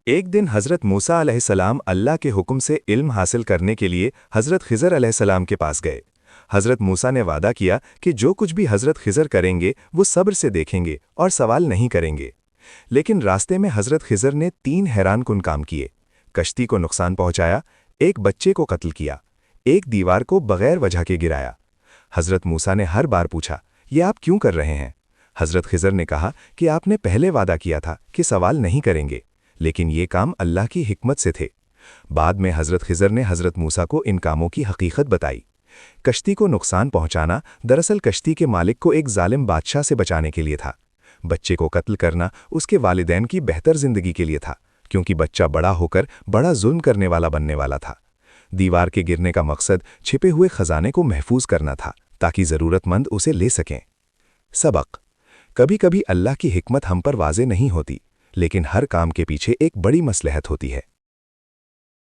ایک दिन हज़रत मूसा अलैहिस्सलाम अल्लाह के हुक्म से इल्म हासिल करने के लिए हज़रत खिज़र अलैहिस्सलाम के पास गए। हज़रत मूसा ने वादा किया कि जो कुछ भी हज़रत खिज़र करेंगे वो सब्र से देखेंगे और सवाल नहीं करेंगे। लेकिन रास्ते में हज़रत खिज़र ने 3 हैरानकुन काम किए। कश्ती को नुकसान पहुंचाया, एक बच्चे को कत्ल किया, एक दीवार को बगैर वजह के गिराया। हज़रत मूसा ने हर बार पूछा, ये आप क्यों कर रहे हैं? हज़रत खिज़र ने कहा कि आपने पहले वादा किया था कि सवाल नहीं करेंगे, लेकिन ये काम अल्लाह की हिकमत से थे। बाद में हज़रत खिज़र ने हज़रत मूसा को इन कामों की हकीकत बताई। कश्ती को नुकसान पहुंचाना दरअसल कश्ती के मालिक को एक जालिम बादशाह से बचाने के लिए था। बच्चे को कत्ल करना उसके वालिदैन की बेहतर जिंदगी के लिए था, क्योंकि बच्चा बड़ा होकर बड़ा जुल्म करने वाला बनने वाला था। दीवार के गिरने का मकसद छिपे हुए खजाने को महफूज करना था, ताकि ज़रूरतमंद उसे ले सकें। सबक: कभी कभी अल्लाह की हिकमत हम पर वाज़े नहीं होती, लेकिन हर काम के पीछे एक बड़ी मसलहत होती है।